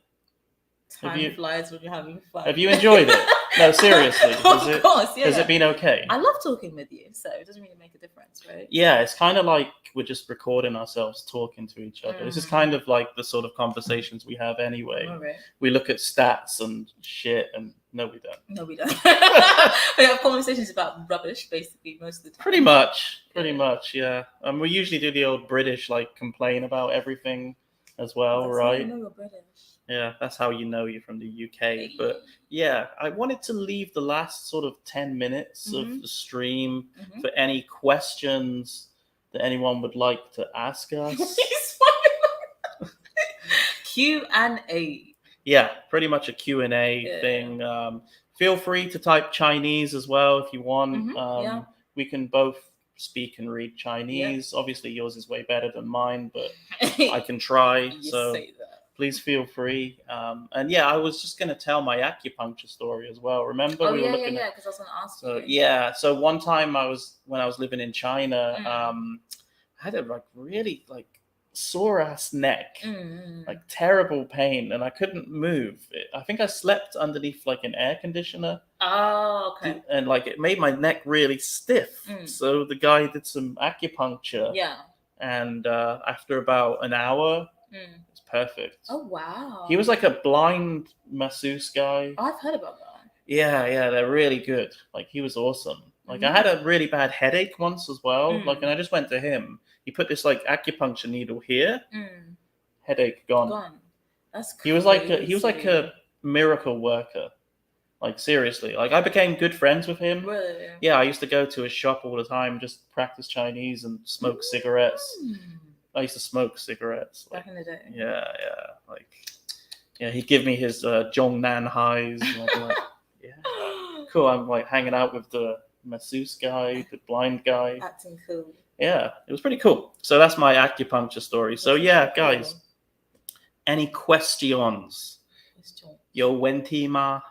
Time flies when you're having fun. Have you enjoyed it? No, seriously. Of course, yeah. Has it been okay? I love talking with you, so it doesn't really make a difference, right? Yeah, it's kind of like we're just recording ourselves talking to each other. This is kind of like the sort of conversations we have anyway. Right. We look at stats and shit, and no, we don't. We have conversations about rubbish, basically, most of the time. Pretty much, yeah. And we usually do the old British, like, complain about everything as well, that's right? How you know you're British. Yeah, that's how you know you're from the UK. But yeah, I wanted to leave the last sort of 10 minutes of the stream for any questions that anyone would like to ask us. Q&A. Yeah, pretty much a Q&A thing. Feel free to type Chinese as well if you want. We can both speak and read Chinese. Obviously, yours is way better than mine, but I can try. So please feel free. And yeah, I was just going to tell my acupuncture story as well. Remember? We were looking at because I was going to ask you. Yeah, so one time when I was living in China, I had a really sore ass neck, like terrible pain, and I couldn't move. I think I slept underneath like an air conditioner. Oh, okay. And like it made my neck really stiff. So the guy did some acupuncture. Yeah. And after about an hour, it's perfect. Oh wow. He was like a blind masseuse guy. Oh, I've heard about that. Yeah, they're really good. Like he was awesome. Like I Mhm. had a really bad headache once as well. Like, Mm. and I just went to him. He put this like acupuncture needle here. Mm. Headache gone. Gone. That's He was like crazy. a miracle worker. Like seriously. Like I became good friends with him. Really? Yeah, I used to go to his shop all the time, just practice Chinese and smoke cigarettes. Mm. I used to smoke cigarettes. Like, Back in the day. yeah. Like, yeah, he'd give me his Zhongnan highs. And I'd be like, yeah, cool. I'm like hanging out with the masseuse guy, the blind guy. Acting cool. Yeah, it was pretty cool. So that's my acupuncture story. So That's yeah, really cool. guys, any questions? Question. 有问题吗？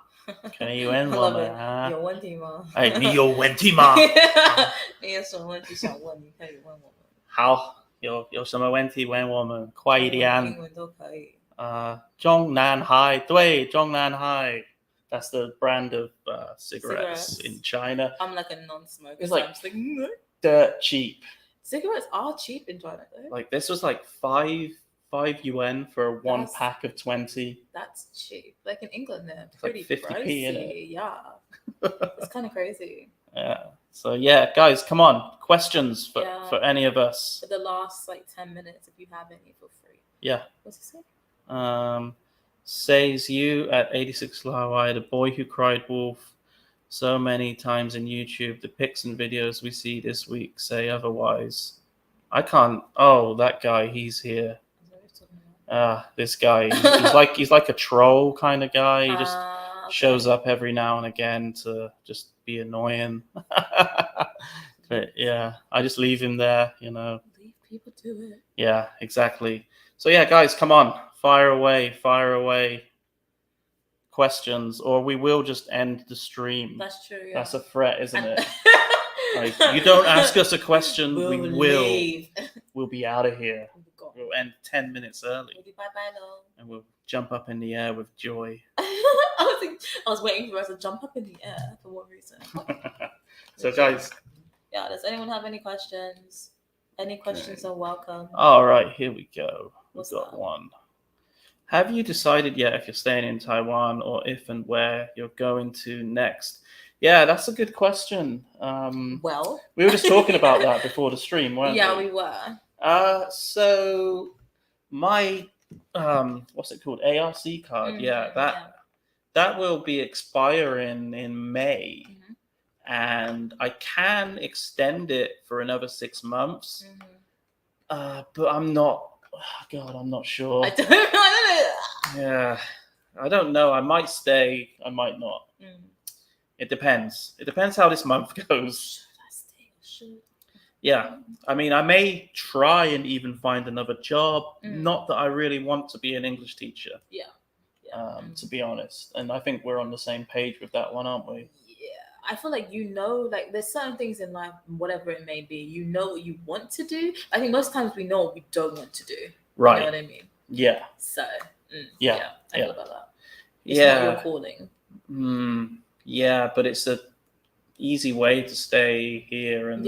可以问 I 我 love 们 it. 啊。有问题吗？哎，你有问题吗？你有什么问题想问？你可以问我们。好，有什么问题问我们，快一点。英文都可以。中南海，对，中南海。That's the brand of cigarettes in China. I'm like a non-smoker. It's so like I'm just like, "Mm." dirt cheap. Cigarettes are cheap in China, though. Like this was like five yuan for one That's- pack of 20. That's cheap. Like in England, they're It's like pretty 50p, innit? pricey. Yeah, it's kind of crazy. Yeah. So yeah, guys, come on. Questions for, Yeah. for any of us. For the last like 10 minutes, if you have any, feel free. Yeah. What's it say? Says you at 86 Lawai, the boy who cried wolf so many times in YouTube. The pics and videos we see this week say otherwise. I can't. Oh, that guy, he's here. Is that what you're talking about? This guy, he's like a troll kind of guy. He just Okay. shows up every now and again to just be annoying. But yeah, I just leave him there, you know. Leave people to it. Yeah, exactly. So yeah, guys, come on, fire away questions, or we will just end the stream. That's true. Yeah. That's a threat, isn't it? Like, you don't ask us a question, we will. leave. We'll be out of here. Oh my God. We'll end 10 minutes early, Maybe bye-bye now. and we'll jump up in the air with joy. I was waiting for us to jump up in the air for what reason? So guys, Yeah, does anyone have any questions? Any questions are welcome. all right, here we go. We've What's got that? one. Have you decided yet if you're staying in Taiwan, or if and where you're going to next? Yeah, that's a good question. Well, We were just talking about that before the stream, weren't we? yeah, we were. So my what's it called? ARC card. That will be expiring in May. Mhm. And I can extend it for another 6 months. Mhm. But I'm not. God, I'm not sure. I don't know. Yeah, I don't know. I might stay. I might not. Mm. It depends. It depends how this month goes. Should I stay or should? Yeah, I mean, I may try and even find another job. Mm. Not that I really want to be an English teacher. Yeah. To be honest, and I think we're on the same page with that one, aren't we? I feel like like there's certain things in life, whatever it may be, you know what you want to do. I think most times we know what we don't want to do. Right. You know what I mean? Yeah. So Yeah. I feel about that. It's Yeah. not your calling. Yeah, but it's a easy way to stay here and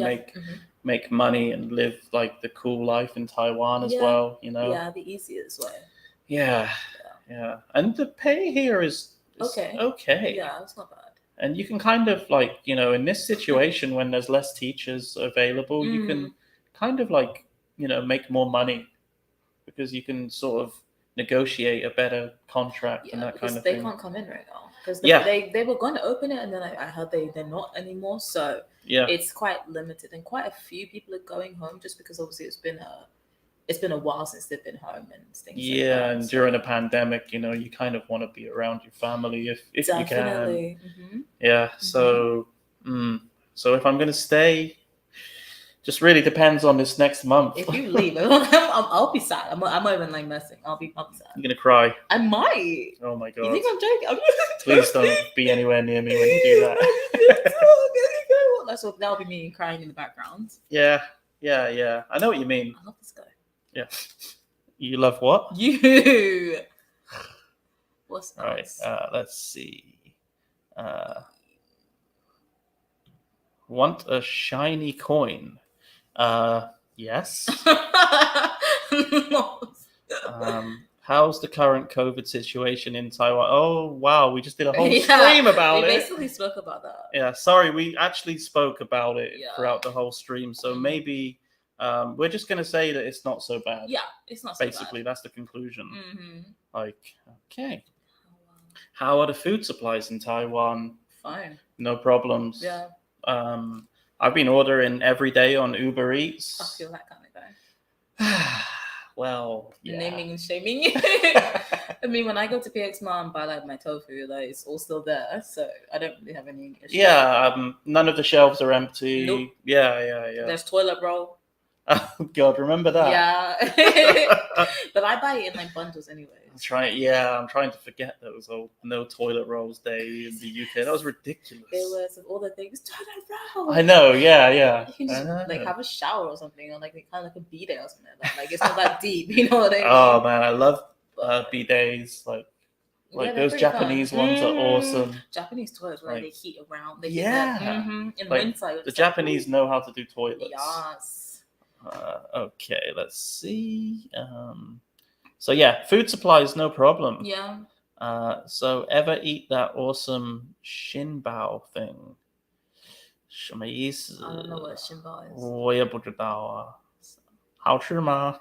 make money and live like the cool life in Taiwan as well, you know? Yeah, the easiest way. Yeah. And the pay here is Okay. Yeah, it's not bad. And you can kind of like, you know, in this situation when there's less teachers available, you can kind of like, you know, make more money because you can sort of negotiate a better contract and that kind of thing. They can't come in right now because they were going to open it and then I heard they're not anymore. So it's quite limited and quite a few people are going home just because obviously it's been a while since they've been home and things like that. And during a pandemic, you know, you kind of want to be around your family if Definitely. you can. Yeah. So if I'm going to stay, just really depends on this next month. If you leave, I'll be sad. I'm not even like messing. I'll be sad. You're going to cry. I might. Oh my God. You think I'm joking? Please don't be anywhere near me when you do that. That'll be me crying in the background. Yeah. I know what you mean. I love this guy. Yeah. You love what? You. What's else? All right. Let's see. Want a shiny coin? Yes. How's the current COVID situation in Taiwan? Oh, wow. We just did a whole Yeah, stream about we it. basically spoke about that. Yeah, sorry. We actually spoke about it Yeah. throughout the whole stream. So Mhm. maybe we're just going to say that it's not so bad. Yeah, it's not so Basically, that's the conclusion. bad. Mm-hmm. Like, okay. Oh, wow. How are the food supplies in Taiwan? Fine. No problems. Yeah, I've been ordering every day on Uber I Eats. feel that kind of guy. Well, yeah. Naming and shaming. I mean, when I go to PX Mart and buy like my tofu, like it's all still there, so I don't really have any issues. Yeah, none of the shelves are empty. Nope. Yeah. There's toilet roll. Oh God, remember that? Yeah. But I buy it in like bundles anyways. I'm trying to forget that was no toilet rolls day in the UK. That was ridiculous. It was of all the things, toilet roll. I know, yeah. You can just like have a shower or something, or like kind of like a bidet or something like it's not that deep, you know what I mean? Oh man, I love bidets. Like Yeah, those Japanese ones are awesome. Japanese toilets where Like, they heat around. They yeah. in Like, winter. the Japanese know how to do toilets. Yes. Okay, let's see. So yeah, food supplies, no problem. Yeah. So ever eat that awesome Shinbao thing? 什么意思？ I don't know what Shinbao is. 我也不知道啊。好吃吗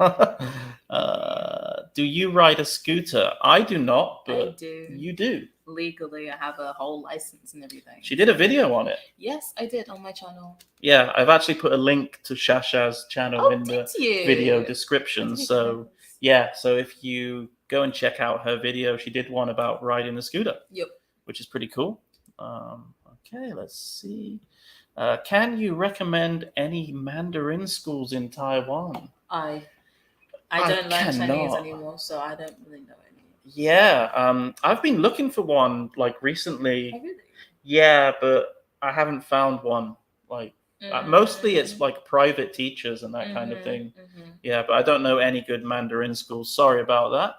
？Do you ride a scooter? I do not, I but do. you do. Legally, I have a whole license and everything. She did a video on it. Yes, I did on my channel. Yeah, I've actually put a link to Shasha's channel in the you? video description. So yeah, so if you go and check out her video, she did one about riding a scooter. Yep. Which is pretty cool. Okay, let's see. Can you recommend any Mandarin schools in Taiwan? I don't learn Chinese anymore, so I don't really know any. Yeah, I've been looking for one like recently. Oh, really? Yeah, but I haven't found one. Like mostly it's like private teachers and that kind of thing. Yeah, but I don't know any good Mandarin schools. Sorry about that.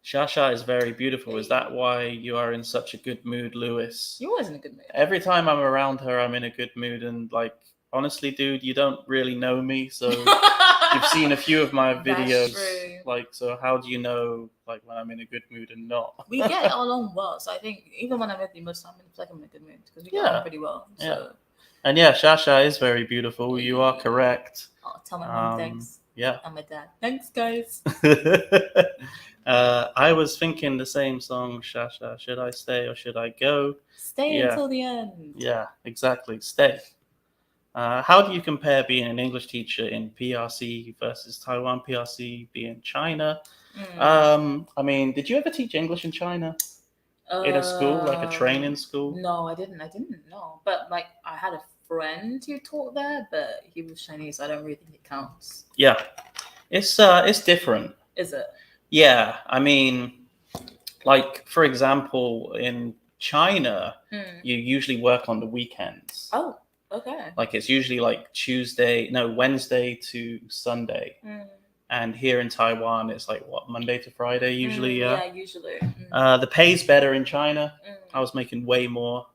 Shasha is very beautiful. Is that why you are in such a good mood, Lewis? You're always in a good mood. Every time I'm around her, I'm in a good mood. And like, honestly, dude, you don't really know me, so you've seen a few of my videos. That's true. Like, so how do you know like when I'm in a good mood and not? We get along well, so I think even when I'm with you, most of the time it's like I'm in a good mood because we get along pretty well. So. Yeah. And yeah, Shasha is very beautiful. You are correct. I'll tell my mom thanks. Yeah. And my dad. Thanks, guys. I was thinking the same song, Shasha. Should I stay or should I go? Stay until the end. Yeah, exactly. Stay. How do you compare being an English teacher in PRC versus Taiwan PRC being China? I mean, did you ever teach English in China? In a school, like a training school? No, I didn't know. But like I had a friend who taught there, but he was Chinese, so I don't really think it counts. Yeah. It's different. Is it? Yeah. I mean, like for example, in China, you usually work on the weekends. Oh, okay. Like it's usually like Wednesday to Sunday. And here in Taiwan, it's like what, Monday to Friday usually. Yeah, usually. The pay's better in China. I was making way more.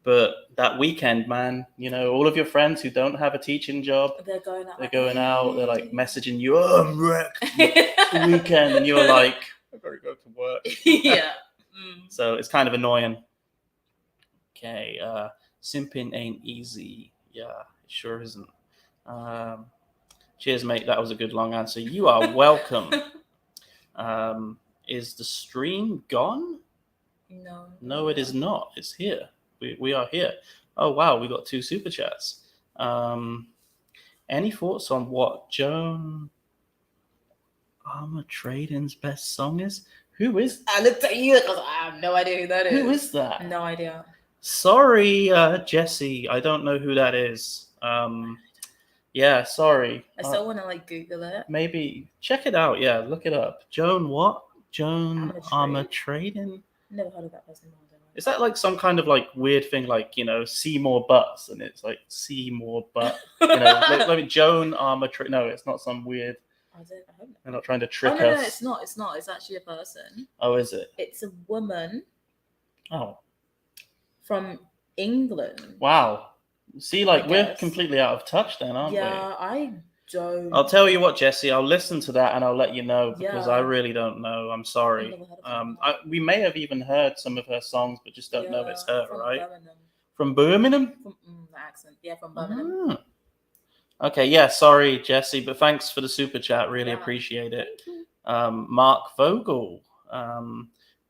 But that weekend, man, you know, all of your friends who don't have a teaching job, they're going out. They're like messaging you, "Oh, I'm wrecked. It's the weekend," and you're like, "I gotta go to work." Yeah. So it's kind of annoying. Okay, simping ain't easy. Yeah, it sure isn't. Cheers, mate. That was a good long answer. You are welcome. Is the stream gone? No, it is not. It's here. We are here. Oh, wow. We got 2 super chats. Any thoughts on what Joan Armour Trading's best song is? Who is that? I looked at you because I have no idea who that is. Who is that? No idea. Sorry, Jesse. I don't know who that is. Yeah, sorry. I still want to like Google it. Maybe check it out. Yeah, look it up. Joan what? Joan Armour Trading? Never heard of that person. Is that like some kind of like weird thing, like, you know, see more butts, and it's like see more butt, you know, like Joan Armour Trading? No, it's not some weird. I hope not. They're not trying to trick us. No, it's not. It's not. It's actually a person. Oh, is it? It's a woman. Oh. From England. Wow. See, like we're completely out of touch then, aren't we? Yeah, I don't. I'll tell you what, Jesse. I'll listen to that and I'll let you know because Yeah. I really don't know. I'm sorry. I've never heard of her. We may have even heard some of her songs, but just don't know it's her, from right? Birmingham. From Birmingham? From the accent. Yeah, from Birmingham. Okay, yeah, sorry, Jesse, but thanks for the super chat. Really Yeah. appreciate it. Thank you. Mark Vogel.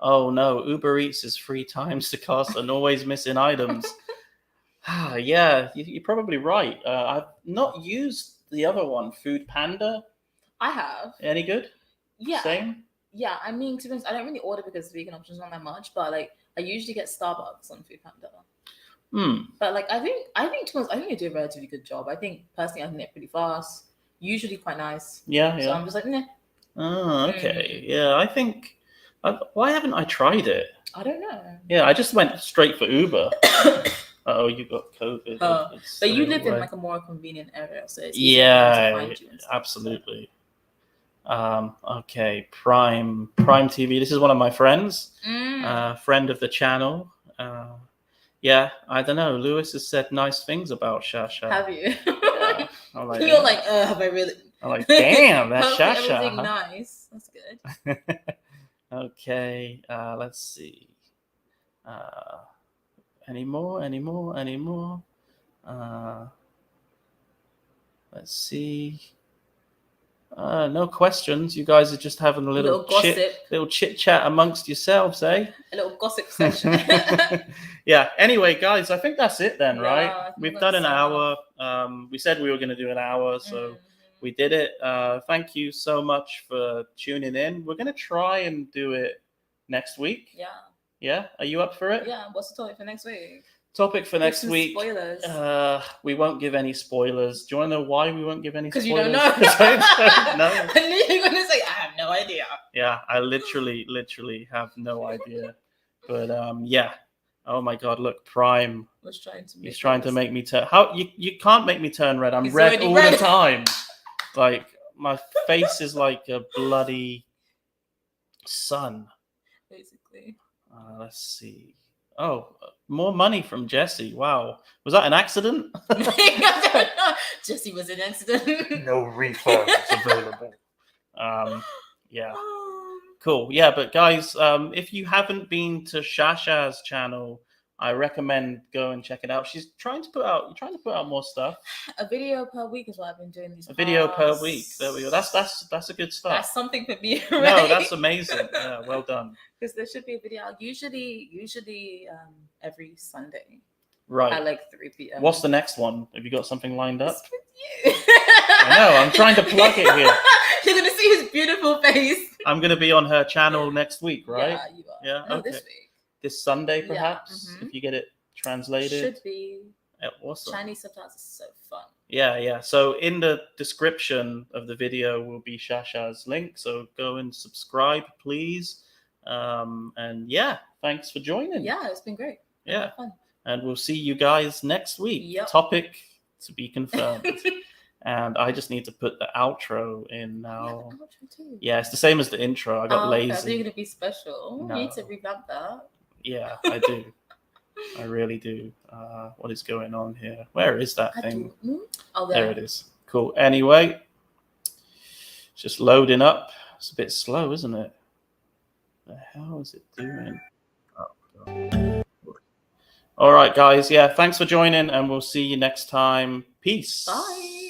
Oh no, Uber Eats is 3 times the cost and always missing items. Yeah, you're probably right. I've not used the other one, Food Panda. I have. Any good? Yeah. Same? Yeah, I mean, to be honest, I don't really order because vegan options aren't that much, but like I usually get Starbucks on Food Panda. But like I think to be honest, I think they do a relatively good job. I think personally, I think they're pretty fast, usually quite nice. Yeah. So I'm just like, nah. Oh, okay. Yeah, I think. Why haven't I tried it? I don't know. Yeah, I just went straight for Uber. Oh, you got COVID. But you live in like a more convenient area, so it's easier to find you and stuff, absolutely. So. Okay, Prime TV. This is one of my friends, friend of the channel. Yeah, I don't know. Lewis has said nice things about Shasha. Have you? Yeah, I'm like, you're like, have I really? I'm like, damn, that's Shasha. Everything nice. That's good. Okay, let's see. Any more? Let's see. No questions. You guys are just having a little chit chat amongst yourselves, eh? A little gossip session. Yeah. Anyway, guys, I think that's it then, Yeah, right? We've done an hour. We said we were going to do an hour, so we did it. Thank you so much for tuning in. We're going to try and do it next week. Yeah. Yeah. Are you up for it? Yeah. What's the topic for next week? Topic for next week. Spoilers. We won't give any spoilers. Do you want to know why we won't give any spoilers? Because you don't know. I don't know. I knew you were going to say, I have no idea. Yeah, I literally have no idea. But yeah. Oh my God! Look, Prime. He's trying to make me turn. How you can't make me turn red. I'm red all the time. Like my face is like a bloody sun. Basically. Let's see. Oh, more money from Jesse. Wow. Was that an accident? I don't know. Jesse was an accident. No refunds available. Yeah. Cool. Yeah, but guys, if you haven't been to Shasha's channel, I recommend go and check it out. She's trying to put out more stuff. A video per week is what I've been doing A video per week. There we go. That's a good start. That's something for me, right? No, that's amazing. Yeah, well done. Because there should be a video out usually every Sunday. Right. At like 3 p.m. What's the next one? Have you got something lined up? It's with you. I know. I'm trying to plug it here. You're gonna see his beautiful face. I'm gonna be on her channel next week, right? Yeah, you are. Yeah. No, okay. This week. This Sunday, perhaps, if you get it translated. Should be. Awesome. Chinese subtitles is so fun. Yeah. So in the description of the video will be Shasha's link. So go and subscribe, please. And yeah, thanks for joining. Yeah, it's been great. Yeah. Fun. And we'll see you guys next week. Yep. Topic to be confirmed. And I just need to put the outro in now. Yeah, the outro too. Yeah, it's the same as the intro. I got lazy. I thought you were gonna be special. No. You need to revamp that. Yeah, I do. I really do. What is going on here? Where is that thing? Oh, there it is. Cool. Anyway, it's just loading up. It's a bit slow, isn't it? The hell is it doing? Oh, God. All right, guys. Yeah, thanks for joining, and we'll see you next time. Peace. Bye.